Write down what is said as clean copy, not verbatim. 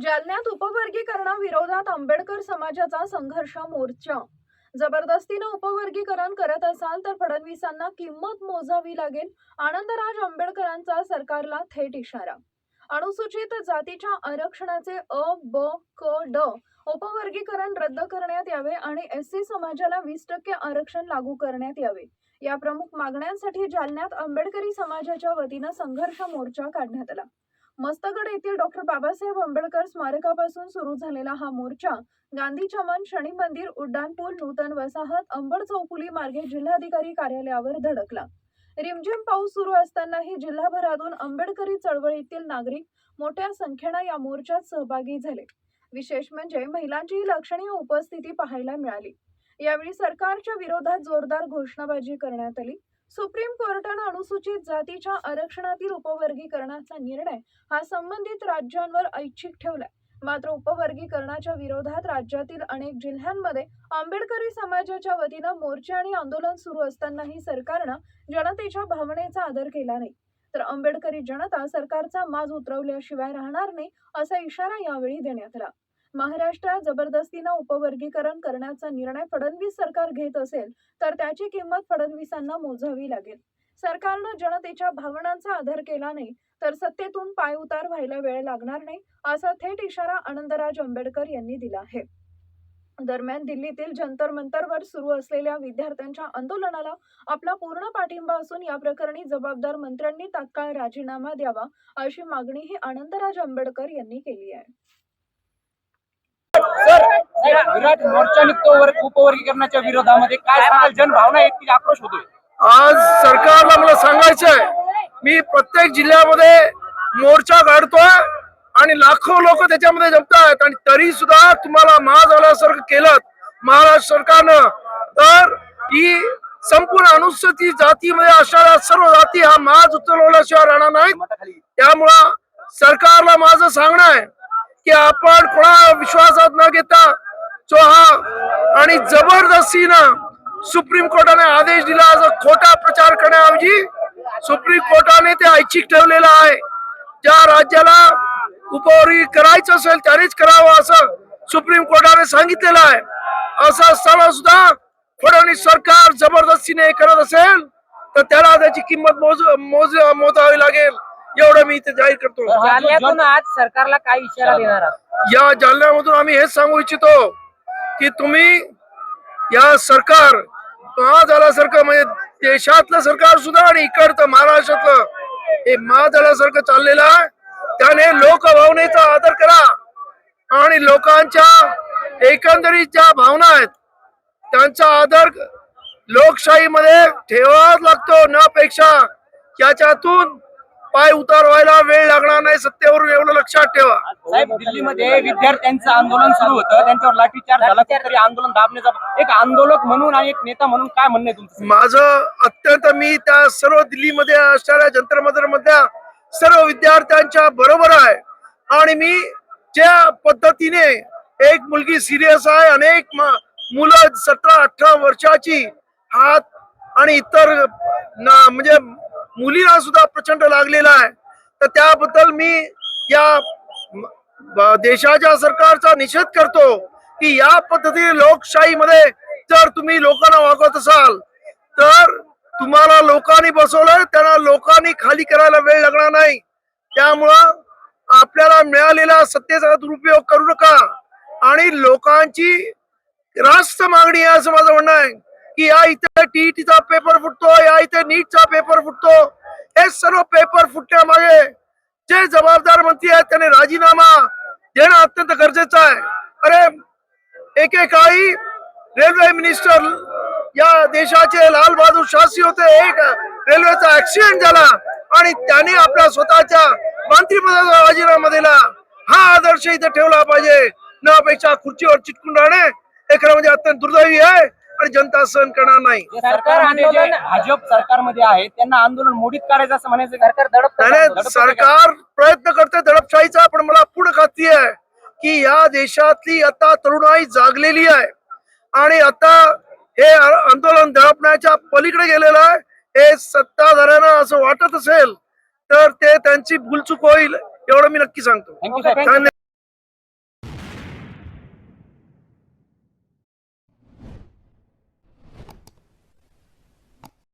जालन्यात उपवर्गीकरणाविरोधात आंबेडकर समाजाचा संघर्ष मोर्चा. जबरदस्तीने उपवर्गीकरण करत असाल तर फडणवीसांना किंमत मोजावी लागेल. आनंदराज आंबेडकरांचा सरकारला थेट इशारा. अनुसूचित जातीच्या आरक्षणाचे अ, ब, क, ड उपवर्गीकरण रद्द करण्यात यावे आणि एससी समाजाला 20% आरक्षण लागू करण्यात यावे. या प्रमुख मागण्यांसाठी जालन्यात आंबेडकरी समाजाच्या वतीनं संघर्ष मोर्चा काढण्यात आला. मस्तगड येथील डॉक्टर बाबासाहेब आंबेडकर स्मारकापासून सुरू झालेला हा मोर्चा गांधी चमन, शनी मंदिर, उड्डाणपूल, नूतन वसाहत, अंबड चौफुली मार्गे जिल्हाधिकारी कार्यालयावर धडकला. रिमझिम पाऊस सुरू असतानाही जिल्हाभरातून आंबेडकरी चळवळीतील नागरिक मोठ्या संख्येने या मोर्चात सहभागी झाले. विशेष म्हणजे महिलांचीही लक्षणीय उपस्थिती पाहायला मिळाली. यावेळी सरकारच्या विरोधात जोरदार घोषणाबाजी करण्यात आली. सुप्रीम कोर्टाने अनुसूचित जातीच्या आरक्षणातील उपवर्गीकरणाचा निर्णय हा संबंधित राज्यांवर ऐच्छिक ठेवलाय. मात्र उपवर्गीकरणाच्या विरोधात राज्यातील अनेक जिल्ह्यांमध्ये आंबेडकरी समाजाच्या वतीनं मोर्चे आणि आंदोलन सुरू असतानाही सरकारनं जनतेच्या भावनेचा आदर केला नाही. तर आंबेडकरी जनता सरकारचा माज उतरवल्याशिवाय राहणार नाही असा इशारा यावेळी देण्यात आला. महाराष्ट्रात जबरदस्तीनं उपवर्गीकरण करण्याचा निर्णय फडणवीस सरकार घेत असेल तर त्याची किंमत फडणवीसांना मोजावी लागेल. सरकारनं जनतेच्या भावनांचा आदर केला नाही तर सत्तेतून पायउतार व्हायला वेळ लागणार नाही असा थेट इशारा आनंदराज आंबेडकर यांनी दिला आहे. दरम्यान दिल्लीतील जंतर मंतरवर सुरू असलेल्या विद्यार्थ्यांच्या आंदोलनाला आपला पूर्ण पाठिंबा असून या प्रकरणी जबाबदार मंत्र्यांनी तात्काळ राजीनामा द्यावा अशी मागणीही आनंदराज आंबेडकर यांनी केली आहे. विराट मोर्चा निघतो उपवर्गीकरणाच्या विरोधामध्ये काय सांगाल? जनभावना इतकी आक्रोश होतोय. आज सरकारला मला सांगायचंय, मी प्रत्येक जिल्ह्यामध्ये मोर्चा काढतोय आणि लाखो लोक त्याच्यामध्ये जमतायत आणि तरी सुद्धा तुम्हाला माज आल्यासारखं केलं महाराष्ट्र सरकारनं, तर ही संपूर्ण अनुसूचित जातीमध्ये असणाऱ्या सर्व जाती हा माज उचलवल्याशिवाय राहणार नाही. त्यामुळं सरकारला माझं सांगणं आहे की आपण कोणा विश्वासात न घेता जो हा आणि जबरदस्तीनं सुप्रीम कोर्टाने आदेश दिला, खोटा प्रचार करण्याऐवजी सुप्रीम कोर्टाने ते ऐच्छिक ठेवलेलं आहे. ज्या राज्याला उपवर्गीकरण करायचं असेल त्यानेच करावं असं सुप्रीम कोर्टाने सांगितलेलं आहे. असं असताना सुद्धा फडणवीस सरकार जबरदस्तीने करत असेल तर त्याला त्याची किंमत मोजावी लागेल, एवढं मी इथे जाहीर करतो. जालन्यातून आज सरकारला काय इशारा देणार आहात? या जालन्यामधून आम्ही हेच सांगू इच्छितो की तुम्ही या सरकार झाल्यासारखं म्हणजे देशातलं सरकार सुद्धा आणि इकडचं महाराष्ट्रातलं हे झाल्यासारखं चाललेलं आहे. त्याने लोकभावनेचा आदर करा आणि लोकांच्या एकंदरीत ज्या भावना आहेत त्यांचा आदर लोकशाहीमध्ये ठेवावाच लागतो. न पेक्षा याच्यातून पाय उतार व्हायला वेळ लागणार नाही. सत्तेवरून एवढं लक्षात ठेवा. साहेब, दिल्लीमध्ये विद्यार्थ्यांचं आंदोलन सुरू होतं, त्यांच्यावर लाठीचार्ज झाला, तरी आंदोलन दाबण्याचा एक आंदोलक म्हणून आणि एक नेता म्हणून काय म्हणणं आहे तुमचं? माझं अत्यंत मी त्या सर्व दिल्लीमध्ये असणाऱ्या जंतर मंतर मधल्या सर्व विद्यार्थ्यांच्या बरोबर आहे आणि मी ज्या पद्धतीने एक मुलगी सिरियस आहे, अनेक मुलं 17-18 वर्षाची हात आणि इतर म्हणजे मुलींना सुद्धा प्रचंड लागलेला आहे, तर त्याबद्दल मी या देशाच्या सरकारचा निषेध करतो की या पद्धतीने लोकशाहीमध्ये जर तुम्ही लोकांना वागवत असाल तर तुम्हाला लोकांनी बसवलं, त्यांना लोकांनी खाली करायला वेळ लागणार नाही. त्यामुळं आपल्याला मिळालेला सत्तेचा दुरुपयोग करू नका आणि लोकांची रास्त मागणी आहे असं माझं म्हणणं आहे की या इथे टीईटीचा पेपर फुटतो, या इथे नीटचा पेपर फुटतो. हे सर्व पेपर फुटण्यामागे जे जबाबदार मंत्री आहेत त्याने राजीनामा देणं अत्यंत गरजेचं आहे. अरे एकेकाळी रेल्वे मिनिस्टर या देशाचे लाल बहादूर शास्त्री होते. एक रेल्वेचा ऍक्सिडेंट झाला आणि त्यांनी आपल्या स्वतःच्या मंत्रिपदाचा राजीनामा दिला. हा आदर्श इथे ठेवला पाहिजे. न अपेक्षा खुर्चीवर चिटकून राहणे हे खरं म्हणजे अत्यंत दुर्दैवी आहे आणि जनता सहन करणार नाही. भाजप सरकारमध्ये आहे त्यांना आंदोलन मोडीत काढायचं असं म्हणायचं. सरकार प्रयत्न करते दडपशाहीचा, पण मला पूर्ण खात्री आहे की या देशातली आता तरुणाई जागलेली आहे आणि आता हे आंदोलन दडपण्याच्या पलीकडे गेलेलं आहे. हे सत्ताधाऱ्यांना असं वाटत असेल तर ते त्यांची भूलचूक होईल एवढं मी नक्की सांगतो. धन्यवाद.